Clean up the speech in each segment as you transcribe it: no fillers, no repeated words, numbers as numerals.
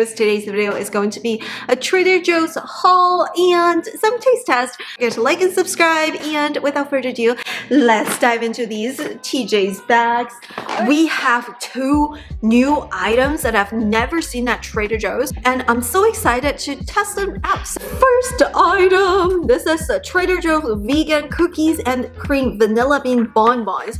videos. Today's video is going to be a Trader Joe's haul and some taste test. Get to like and subscribe, and without further ado, let's dive into these TJ's bags. We have 2 new items that I've never seen at Trader Joe's, and I'm so excited to test them out. First item, this is the Trader Joe's vegan cookies and cream vanilla bean bonbons.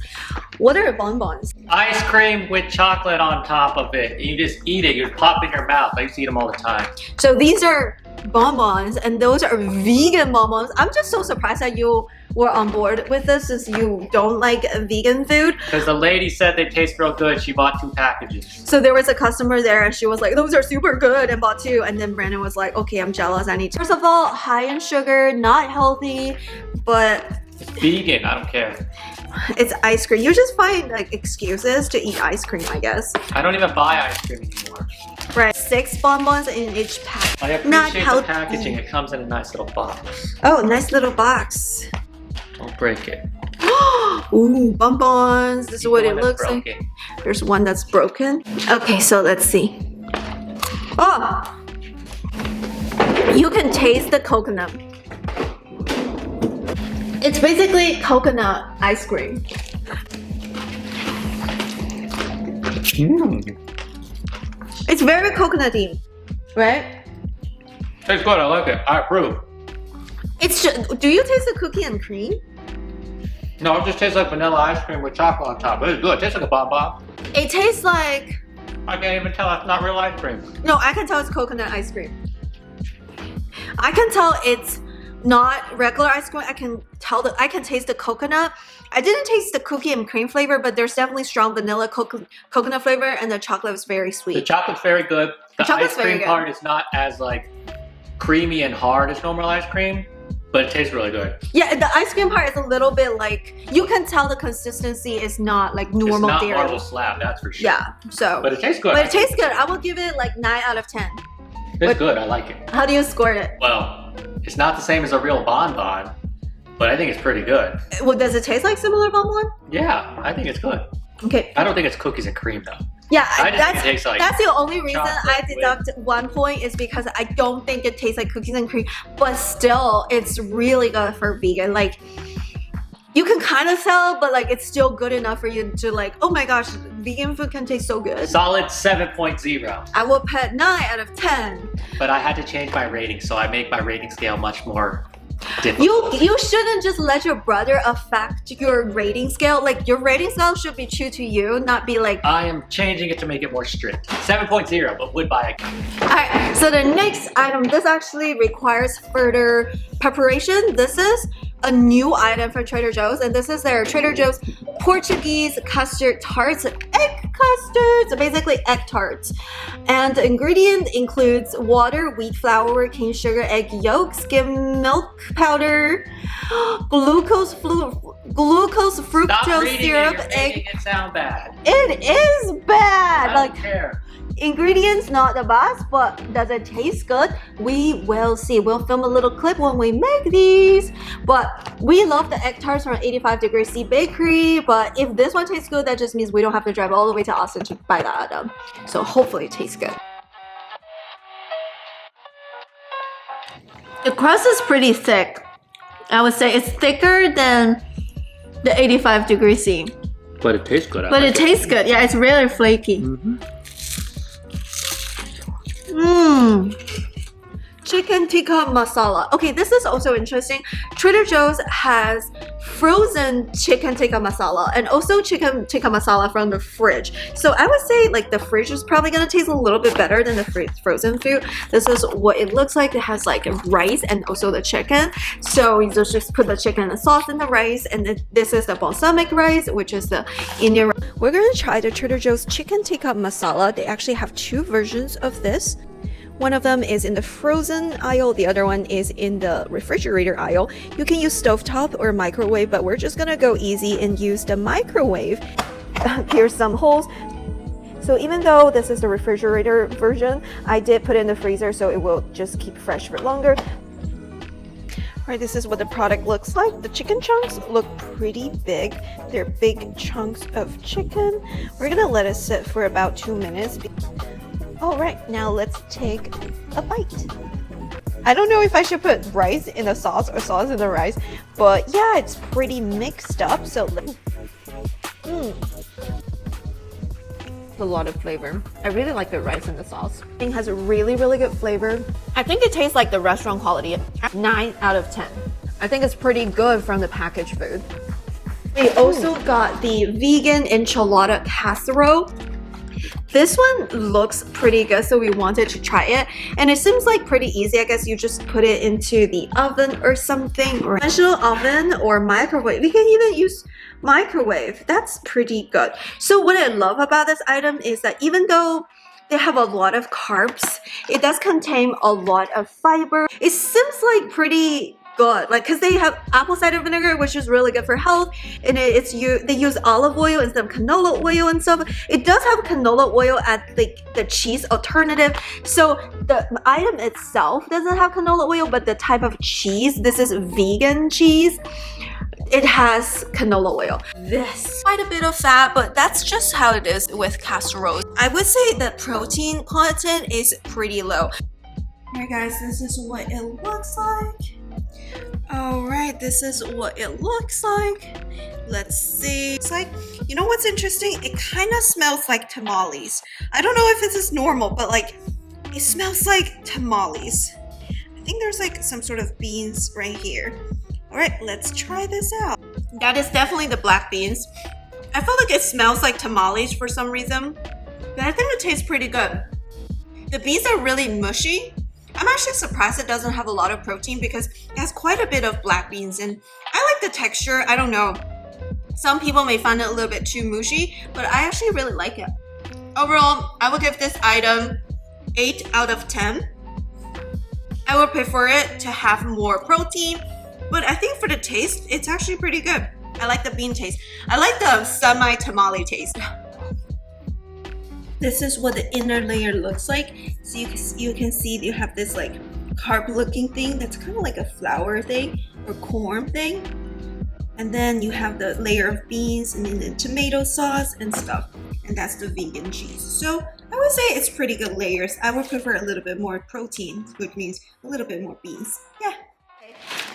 What are bonbons? Ice cream with chocolate on top of it. You just eat it, you pop in your mouth. I used to eat them all the time. So these are bonbons, and those are vegan bonbons. I'm just so surprised that you were on board with this since you don't like vegan food. Because the lady said they taste real good. She bought 2 packages. So there was a customer there and she was like, those are super good, and bought 2. And then Brandon was like, okay, I'm jealous, I need to. First of all, high in sugar, not healthy, but it's vegan, I don't care. It's ice cream. You just find like excuses to eat ice cream, I guess. I don't even buy ice cream anymore. Right, 6 bonbons in each pack. I appreciate the packaging. It comes in a nice little box. Oh, nice little box. Don't break it. Ooh, bonbons. This is what it looks like. There's one that's broken. Okay, so let's see. Oh! You can taste the coconut. It's basically coconut ice cream. It's very coconutty, right? Tastes good, I like it. I approve. It's just, do you taste the cookie and cream? No, it just tastes like vanilla ice cream with chocolate on top. It's good. It tastes like a bonbon. It tastes like... I can't even tell it's not real ice cream. No, I can tell it's coconut ice cream. I can tell it's not regular ice cream. I can taste the coconut. I didn't taste the cookie and cream flavor, but there's definitely strong vanilla coconut flavor, and the chocolate is very sweet. The chocolate's very good. The ice cream part is not as like creamy and hard as normal ice cream, but it tastes really good. Yeah, the ice cream part is a little bit like, you can tell the consistency is not like normal dairy. It's not marble slab, that's for sure. Yeah, so. But it tastes good. But it tastes good. I will give it like 9 out of 10. It's good, I like it. How do you score it? Well, it's not the same as a real bonbon, but I think it's pretty good. Well, does it taste like similar bonbon? Yeah, I think it's good. Okay. I don't think it's cookies and cream though. Yeah, that's the only reason I deduct 1 point is because I don't think it tastes like cookies and cream, but still, it's really good for vegan. Like, you can kind of tell, but like, it's still good enough for you to like, oh my gosh, vegan food can taste so good. Solid 7.0. I will put 9 out of 10. But I had to change my rating, so I make my rating scale much more difficult. You shouldn't just let your brother affect your rating scale. Like, your rating scale should be true to you, not be like... I am changing it to make it more strict. 7.0, but would buy again. Alright, so the next item, this actually requires further preparation. This is a new item from Trader Joe's, and this is their Trader Joe's Portuguese custard tarts, egg custard, so basically egg tarts. And the ingredient includes water, wheat flour, cane sugar, egg yolk, skim milk powder, glucose fructose syrup, egg. It sound bad. It is bad. I don't care. Ingredients not the best, but does it taste good? We will see. We'll film a little clip when we make these. But we love the egg tarts from 85°C Bakery. But if this one tastes good, that just means we don't have to drive all the way to Austin to buy that item. So hopefully it tastes good. The crust is pretty thick. I would say it's thicker than the 85°C. But it tastes good. But it tastes good. Yeah, it's really flaky. Chicken tikka masala. Okay, this is also interesting. Trader Joe's has frozen chicken tikka masala and also chicken tikka masala from the fridge. So I would say like the fridge is probably gonna taste a little bit better than the frozen food. This is what it looks like. It has like rice and also the chicken. So you just put the chicken and sauce in the rice, and then this is the balsamic rice, which is the Indian rice. We're gonna try the Trader Joe's chicken tikka masala. They actually have 2 versions of this. One of them is in the frozen aisle, the other one is in the refrigerator aisle. You can use stovetop or microwave, but we're just gonna go easy and use the microwave. Here's some holes. So even though this is the refrigerator version, I did put it in the freezer so it will just keep fresh for longer. Alright, this is what the product looks like. The chicken chunks look pretty big. They're big chunks of chicken. We're gonna let it sit for about 2 minutes. All right, now let's take a bite. I don't know if I should put rice in the sauce or sauce in the rice, but yeah, it's pretty mixed up. So, a lot of flavor. I really like the rice in the sauce. It has a really, really good flavor. I think it tastes like the restaurant quality. 9 out of 10. I think it's pretty good from the packaged food. We also got the vegan enchilada casserole. This one looks pretty good, so we wanted to try it. And it seems like pretty easy. I guess you just put it into the oven or something, or conventional oven or microwave. We can even use microwave. That's pretty good. So what I love about this item is that even though they have a lot of carbs, it does contain a lot of fiber. It seems like pretty good, like, because they have apple cider vinegar, which is really good for health, and they use olive oil instead of canola oil and stuff. It does have canola oil at the cheese alternative, so the item itself doesn't have canola oil, but the type of cheese, this is vegan cheese, it has canola oil. This quite a bit of fat, but that's just how it is with casseroles. I would say the protein content is pretty low. Alright guys, this is what it looks like. Alright, this is what it looks like. Let's see. It's like, you know what's interesting? It kind of smells like tamales. I don't know if this is normal, but like, it smells like tamales. I think there's like some sort of beans right here. Alright, let's try this out. That is definitely the black beans. I feel like it smells like tamales for some reason, but I think it tastes pretty good. The beans are really mushy. I'm actually surprised it doesn't have a lot of protein because it has quite a bit of black beans, and I like the texture. I don't know. Some people may find it a little bit too mushy, but I actually really like it. Overall, I will give this item 8 out of 10. I would prefer it to have more protein, but I think for the taste, it's actually pretty good. I like the bean taste. I like the semi-tamale taste. This is what the inner layer looks like. So you can see you have this like carb looking thing that's kind of like a flour thing or corn thing. And then you have the layer of beans and then the tomato sauce and stuff. And that's the vegan cheese. So I would say it's pretty good layers. I would prefer a little bit more protein, which means a little bit more beans. Yeah.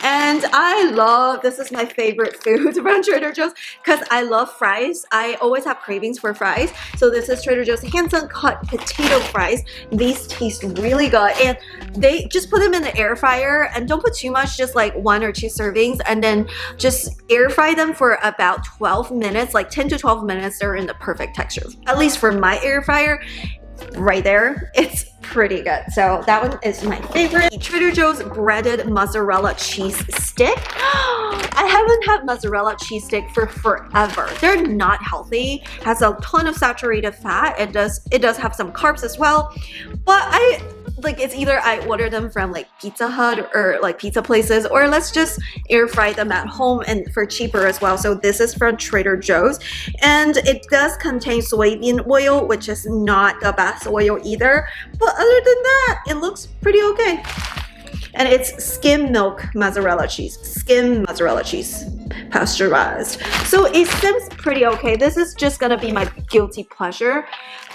And I love, this is my favorite food from Trader Joe's because I love fries. I always have cravings for fries. So this is Trader Joe's hand-sun cut potato fries. These taste really good, and they just put them in the air fryer and don't put too much, just like 1 or 2 servings, and then just air fry them for about 12 minutes, like 10 to 12 minutes. They're in the perfect texture. At least for my air fryer, right there, it's pretty good. So that one is my favorite. Trader Joe's breaded mozzarella cheese stick. I haven't had mozzarella cheese stick for forever. They're not healthy. Has a ton of saturated fat. It does have some carbs as well, but it's either I order them from like Pizza Hut or like pizza places, or let's just air fry them at home and for cheaper as well. So this is from Trader Joe's, and it does contain soybean oil, which is not the best oil either. But other than that, it looks pretty okay. And it's skim milk mozzarella cheese. Skim mozzarella cheese, pasteurized. So it seems pretty okay. This is just gonna be my guilty pleasure,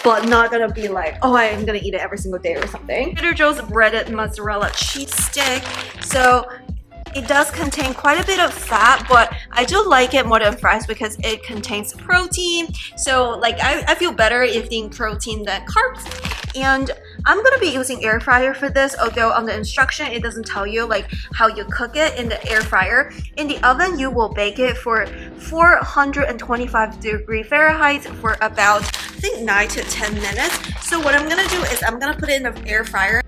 but not gonna be like, oh, I'm gonna eat it every single day or something. Trader Joe's breaded mozzarella cheese stick. So it does contain quite a bit of fat, but I do like it more than fries because it contains protein. So like I feel better eating protein than carbs. And I'm gonna be using air fryer for this, although on the instruction it doesn't tell you like how you cook it in the air fryer. In the oven, you will bake it for 425 Fahrenheit for about, I think, 9 to 10 minutes. So what I'm gonna do is I'm gonna put it in the air fryer.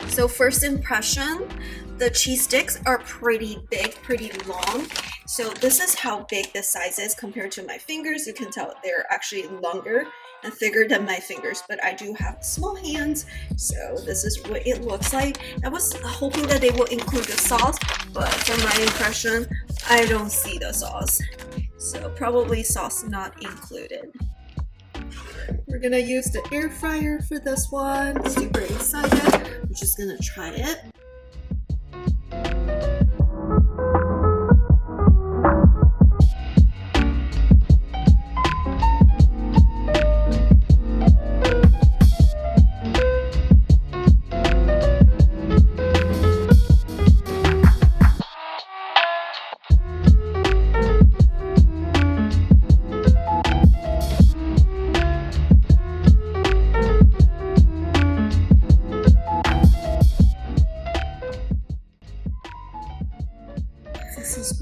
So first impression, the cheese sticks are pretty big, pretty long. So this is how big the size is compared to my fingers. You can tell they're actually longer and thicker than my fingers, but I do have small hands, so this is what it looks like. I was hoping that they will include the sauce, but from my impression, I don't see the sauce. So probably sauce not included. We're gonna use the air fryer for this one. Super excited. We're just gonna try it.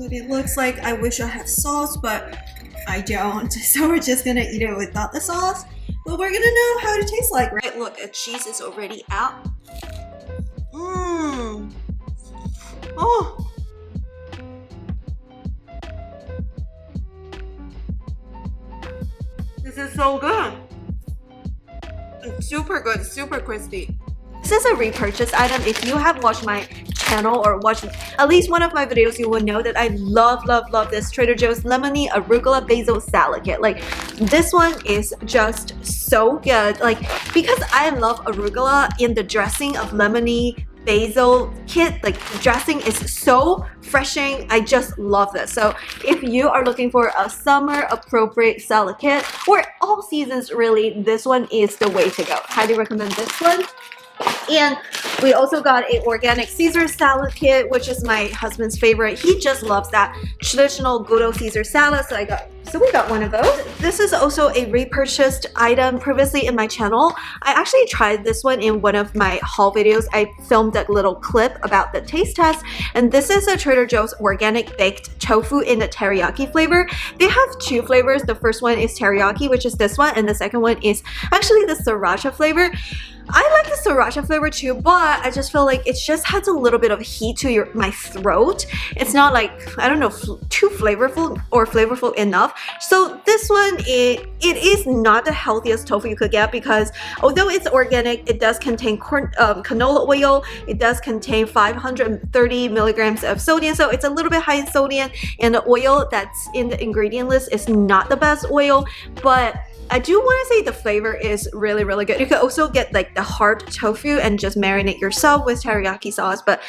what it looks like. I wish I had sauce, but I don't. So we're just gonna eat it without the sauce. But we're gonna know how it tastes like, right? Look, the cheese is already out. Mmm. Oh. This is so good. It's super good, super crispy. This is a repurchase item. If you have watched my channel or watched at least one of my videos, you will know that I love this Trader Joe's lemony arugula basil salad kit. Like, this one is just so good. Like, because I love arugula in the dressing of lemony basil kit, like the dressing is so refreshing. I just love this. So if you are looking for a summer appropriate salad kit, or all seasons really, this one is the way to go. Highly recommend this one. And we also got an organic Caesar salad kit, which is my husband's favorite. He just loves that traditional good old Caesar salad. So we got one of those. This is also a repurchased item previously in my channel. I actually tried this one in one of my haul videos. I filmed a little clip about the taste test, and this is a Trader Joe's organic baked tofu in the teriyaki flavor. They have two flavors. The first one is teriyaki, which is this one, and the second one is actually the sriracha flavor. I like the sriracha flavor too, but I just feel like it just has a little bit of heat to my throat. It's not like, I don't know, too flavorful or flavorful enough. So this one, it is not the healthiest tofu you could get, because although it's organic, it does contain canola oil. It does contain 530 milligrams of sodium, so it's a little bit high in sodium, and the oil that's in the ingredient list is not the best oil, but I do want to say the flavor is really, really good. You could also get like the hard tofu and just marinate yourself with teriyaki sauce, but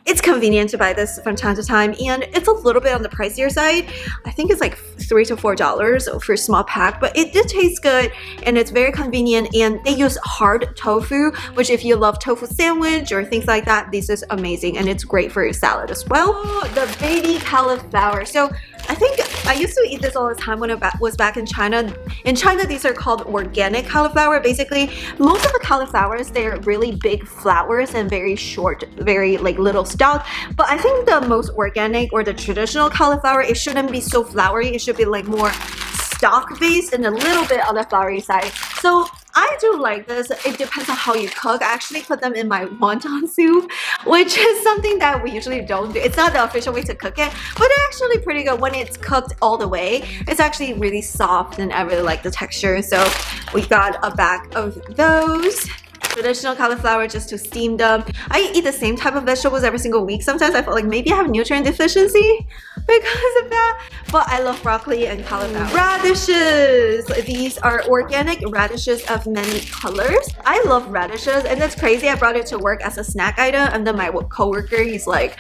it's convenient to buy this from time to time, and it's a little bit on the pricier side. I think it's like $3 to $4 for a small pack, but it did taste good, and it's very convenient, and they use hard tofu, which if you love tofu sandwich or things like that, this is amazing, and it's great for your salad as well. Oh, the baby cauliflower. So I think I used to eat this all the time when I was back in China. In China, these are called organic cauliflower. Basically, most of the cauliflowers, they're really big flowers and very short, very like little stalk. But I think the most organic or the traditional cauliflower, it shouldn't be so flowery. It should be like more stalk based and a little bit on the flowery side. So I do like this. It depends on how you cook. I actually put them in my wonton soup, which is something that we usually don't do. It's not the official way to cook it, but it's actually pretty good when it's cooked all the way. It's actually really soft, and I really like the texture. So we got a bag of those. Traditional cauliflower, just to steam them. I eat the same type of vegetables every single week. Sometimes I feel like maybe I have nutrient deficiency because of that, but I love broccoli and cauliflower. Radishes. These are organic radishes of many colors. I love radishes, and that's crazy. I brought it to work as a snack item, and then my coworker, he's like,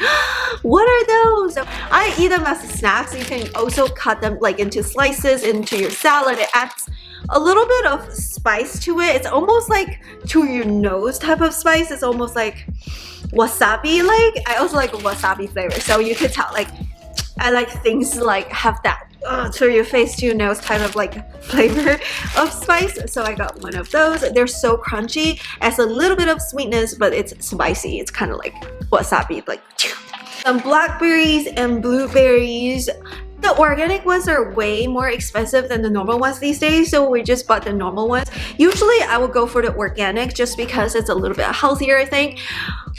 what are those? So I eat them as snacks. You can also cut them like into slices into your salad. It adds a little bit of spice to it. It's almost like to your nose type of spice. It's almost like wasabi like. I also like wasabi flavor, so you could tell like I like things like have that to your face, to your nose type of like flavor of spice. So I got one of those. They're so crunchy. It has a little bit of sweetness, but it's spicy. It's kind of like wasabi, like some blackberries and blueberries. The organic ones are way more expensive than the normal ones these days, so we just bought the normal ones. Usually I would go for the organic just because it's a little bit healthier, I think.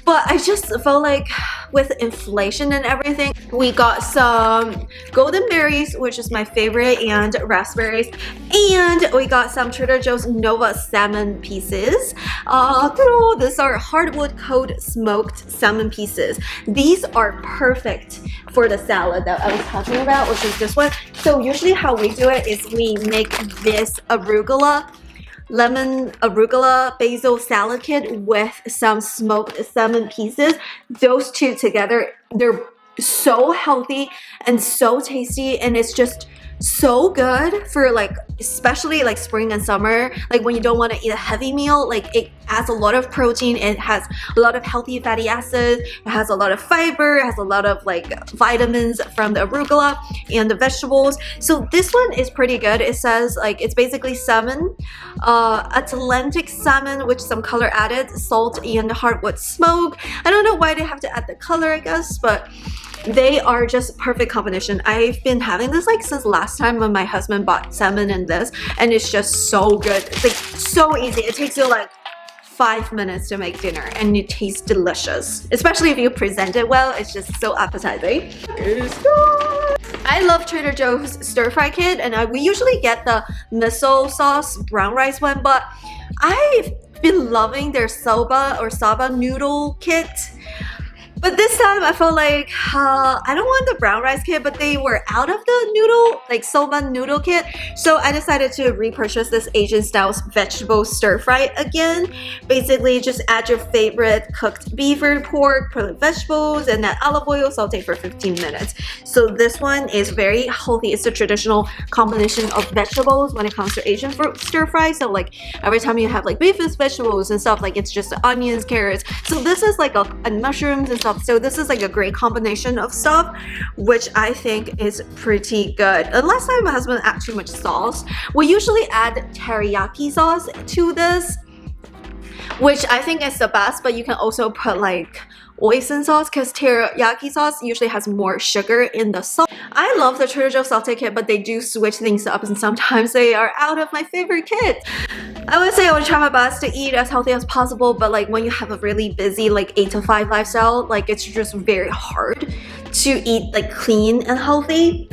But I just felt like with inflation and everything, we got some golden berries, which is my favorite, and raspberries, and we got some Trader Joe's Nova salmon pieces. These are hardwood cold smoked salmon pieces. These are perfect for the salad that I was talking about, which is this one. So usually how we do it is we make this lemon arugula basil salad kit with some smoked salmon pieces. Those two together, they're so healthy and so tasty, and it's just so good for like especially like spring and summer, like when you don't want to eat a heavy meal. Like it adds a lot of protein, it has a lot of healthy fatty acids, it has a lot of fiber, it has a lot of like vitamins from the arugula and the vegetables. So this one is pretty good. It says like it's basically salmon, Atlantic salmon with some color added, salt and hardwood smoke. I don't know why they have to add the color, I guess, but They are just perfect combination. I've been having this like since last time when my husband bought salmon and this, and it's just so good. It's like so easy. It takes you like 5 minutes to make dinner and it tastes delicious. Especially if you present it well, it's just so appetizing. I love Trader Joe's stir fry kit, and we usually get the miso sauce brown rice one, but I've been loving their soba or saba noodle kit. But this time I felt like I don't want the brown rice kit, but they were out of the noodle, like soba noodle kit. So I decided to repurchase this Asian style vegetable stir fry again. Basically, just add your favorite cooked beef or pork, put in vegetables, and add olive oil, saute for 15 minutes. So this one is very healthy. It's a traditional combination of vegetables when it comes to Asian stir fry. So like every time you have like beef with vegetables and stuff, like it's just onions, carrots. So this is like and mushrooms and stuff. So this is like a great combination of stuff, which I think is pretty good. And last time my husband added too much sauce. We usually add teriyaki sauce to this, which I think is the best, but you can also put like hoisin sauce because teriyaki sauce usually has more sugar in the sauce. I love the Trader Joe's saute kit, but they do switch things up and sometimes they are out of my favorite kit. I would say I would try my best to eat as healthy as possible, but like when you have a really busy like 8 to 5 lifestyle, like it's just very hard to eat like clean and healthy.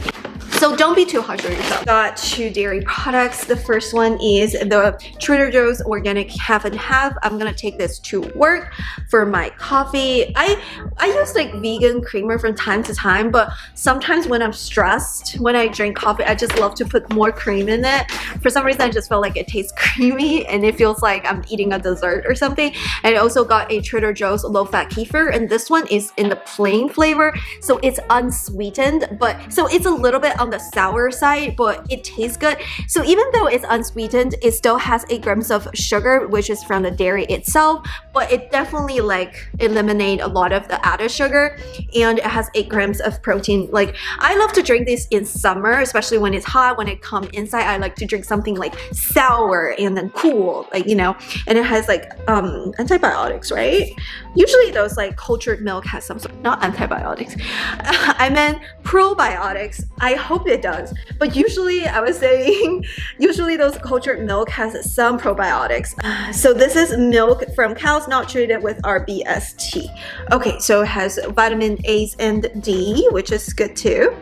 So don't be too harsh on yourself. Got 2 dairy products. The first one is the Trader Joe's organic half and half. I'm gonna take this to work for my coffee. I use like vegan creamer from time to time, but sometimes when I'm stressed, when I drink coffee, I just love to put more cream in it. For some reason, I just feel like it tastes creamy and it feels like I'm eating a dessert or something. And I also got a Trader Joe's low-fat kefir, and this one is in the plain flavor, so it's unsweetened, but so it's a little bit on the sour side, but it tastes good. So even though it's unsweetened, it still has 8 grams of sugar, which is from the dairy itself, but it definitely like eliminate a lot of the added sugar, and it has 8 grams of protein. Like I love to drink this in summer, especially when it's hot. When it come inside, I like to drink something like sour and then cool, like, you know, and it has like antibiotics, right? Usually those like cultured milk has some sort, not antibiotics, I meant probiotics. I hope it does, but usually I was saying usually those cultured milk has some probiotics. So this is milk from cows not treated with RBST. Okay, so it has vitamin A's and D, which is good too.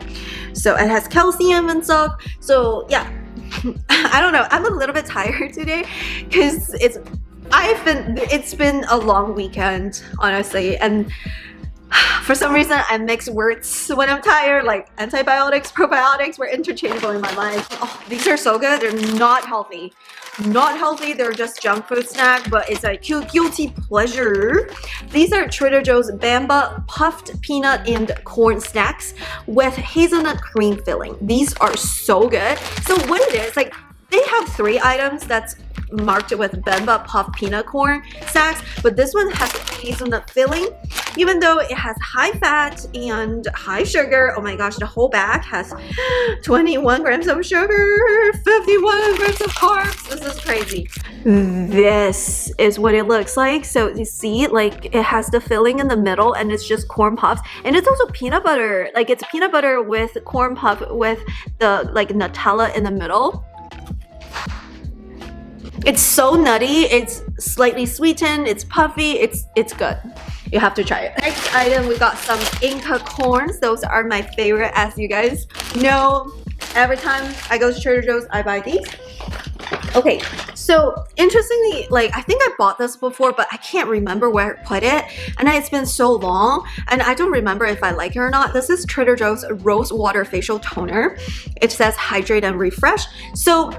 So it has calcium and stuff. So yeah, I don't know, I'm a little bit tired today because it's been a long weekend, honestly, and for some reason I mix words when I'm tired, like antibiotics, probiotics were interchangeable in my mind. Oh, these are so good. They're not healthy. Not healthy, they're just junk food snack, but it's a cute guilty pleasure. These are Trader Joe's Bamba puffed peanut and corn snacks with hazelnut cream filling. These are so good. So what it is, like they have 3 items that's marked with Bamba puffed peanut corn snacks, but this one has hazelnut filling. Even though it has high fat and high sugar, oh my gosh, the whole bag has 21 grams of sugar, 51 grams of carbs. This is crazy. This is what it looks like. So you see, like it has the filling in the middle and it's just corn puffs, and it's also peanut butter. Like it's peanut butter with corn puff with the like Nutella in the middle. It's so nutty, it's slightly sweetened, it's puffy, it's good. You have to try it. Next item, we got some Inca corns. Those are my favorite, as you guys know. Every time I go to Trader Joe's, I buy these. Okay, so interestingly, like I think I bought this before, but I can't remember where I put it, and it's been so long, and I don't remember if I like it or not. This is Trader Joe's Rose Water Facial Toner. It says hydrate and refresh. So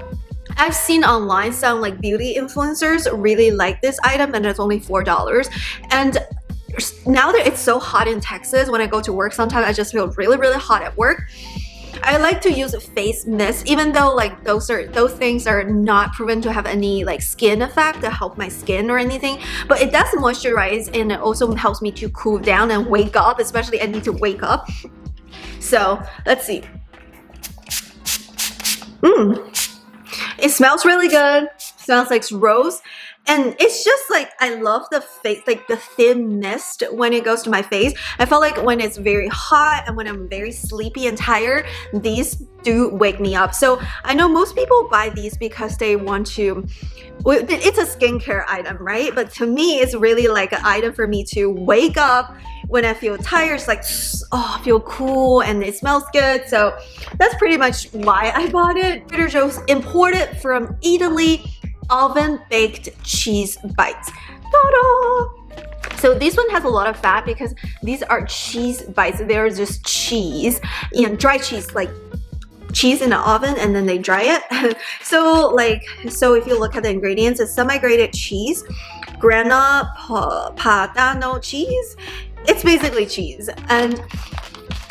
I've seen online some like beauty influencers really like this item, and it's only $4. And now that it's so hot in Texas, when I go to work, sometimes I just feel really, really hot at work. I like to use face mist, even though like those things are not proven to have any like skin effect to help my skin or anything, but it does moisturize and it also helps me to cool down and wake up, especially I need to wake up. So let's see. It smells really good. Smells like rose. And it's just like, I love the face, like the thin mist when it goes to my face. I feel like when it's very hot and when I'm very sleepy and tired, these do wake me up. So I know most people buy these because they want to, it's a skincare item, right? But to me, it's really like an item for me to wake up when I feel tired. It's like, oh, I feel cool and it smells good. So that's pretty much why I bought it. Trader Joe's imported from Italy. Oven baked cheese bites. Ta-da! So this one has a lot of fat because these are cheese bites. They're just cheese and dry cheese, like cheese in the oven and then they dry it. So if you look at the ingredients, it's semi-grated cheese, grana padano cheese. It's basically cheese, and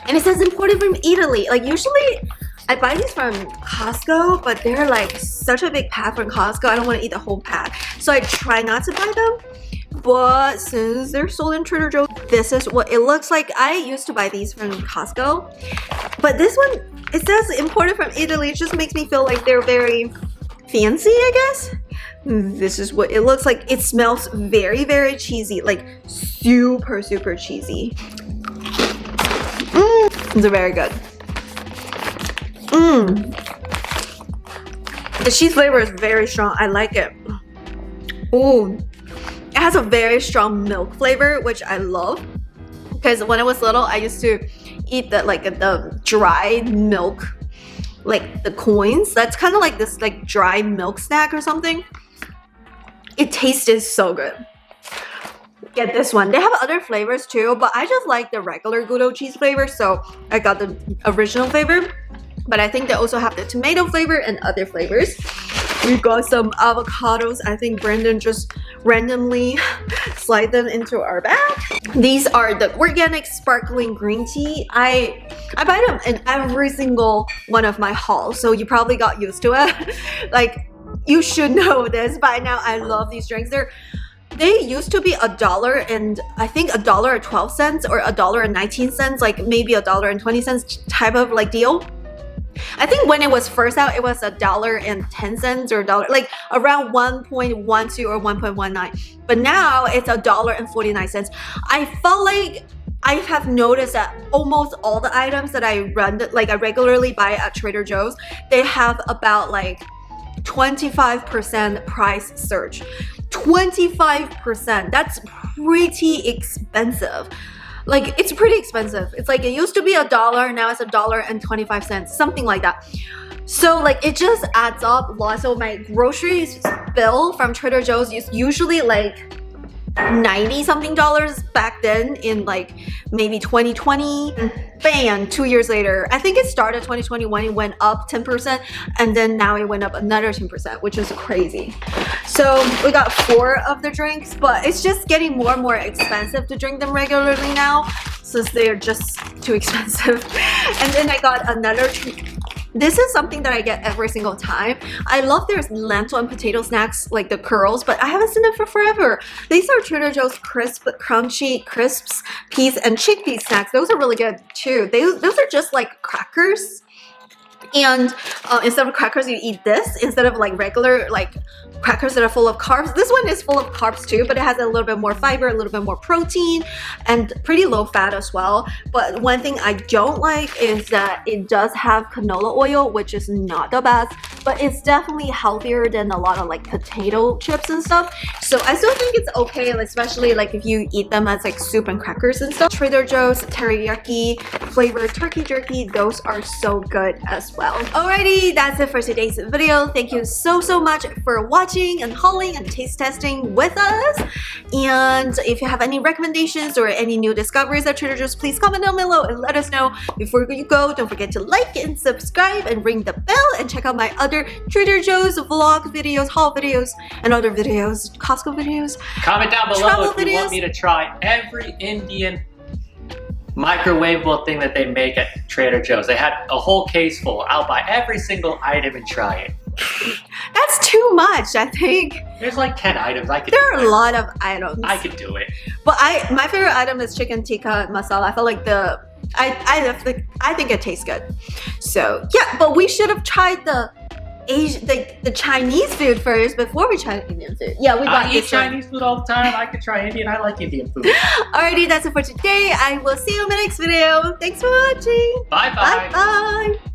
it says imported from Italy. Like usually I buy these from Costco, but they're like such a big pack from Costco. I don't want to eat the whole pack. So I try not to buy them. But since they're sold in Trader Joe's, this is what it looks like. I used to buy these from Costco. But this one, it says imported from Italy. It just makes me feel like they're very fancy, I guess. This is what it looks like. It smells very, very cheesy. Like super, super cheesy. It's very good. The cheese flavor is very strong. I like it. Ooh, it has a very strong milk flavor, which I love. Because when I was little, I used to eat the dry milk, like the coins. That's kind of like this like dry milk snack or something. It tasted so good. Get this one. They have other flavors too, but I just like the regular Gouda cheese flavor, so I got the original flavor. But I think they also have the tomato flavor and other flavors. We got some avocados. I think Brandon just randomly slide them into our bag. These are the organic sparkling green tea. I buy them in every single one of my hauls, so you probably got used to it. Like, you should know this by now. I love these drinks. They used to be $1 and I think $1.12 or $1.19, like maybe $1.20 type of like deal. I think when it was first out, it was $1.10 or $1, like around 1.12 or 1.19. But now it's $1.49. I felt like I have noticed that almost all the items that I regularly buy at Trader Joe's, they have about like 25% price surge. 25%. That's pretty expensive. Like, it's pretty expensive. It's like it used to be $1, now it's $1.25, something like that. So like it just adds up a lot. So my groceries bill from Trader Joe's is usually like $90 something back then in like maybe 2020. Bam, 2 years later. I think it started 2021, it went up 10%, and then now it went up another 10%, which is crazy. So we got 4 of the drinks, but it's just getting more and more expensive to drink them regularly now since they're just too expensive. And then I got another This is something that I get every single time. I love their lentil and potato snacks, like the curls, but I haven't seen them for forever. These are Trader Joe's crisp, crunchy crisps, peas, and chickpea snacks. Those are really good too. Those are just like crackers. And instead of crackers, you eat this instead of like regular like crackers that are full of carbs. This one is full of carbs too, but it has a little bit more fiber, a little bit more protein, and pretty low fat as well. But one thing I don't like is that it does have canola oil, which is not the best, but it's definitely healthier than a lot of like potato chips and stuff. So I still think it's okay, especially like if you eat them as like soup and crackers and stuff. Trader Joe's teriyaki flavored turkey jerky, those are so good as well. Alrighty, that's it for today's video. Thank you so much for watching and hauling and taste testing with us. And if you have any recommendations or any new discoveries at Trader Joe's, please comment down below and let us know. Before you go, don't forget to like and subscribe and ring the bell and check out my other Trader Joe's vlog videos, haul videos, and other videos, Costco videos. Comment down below if you want me to try every Indian microwavable thing that they make at Trader Joe's. They had a whole case full. I'll buy every single item and try it. That's too much, I think. There's like 10 items. There are a lot of items. I could do it. But my favorite item is chicken tikka masala. I feel like I think it tastes good. So yeah, but we should have tried the Asian, the Chinese food first before we try Indian food. Yeah, we got I eat Chinese food all the time. I could try Indian. I like Indian food. Alrighty, that's it for today. I will see you in my next video. Thanks for watching. Bye bye. Bye bye.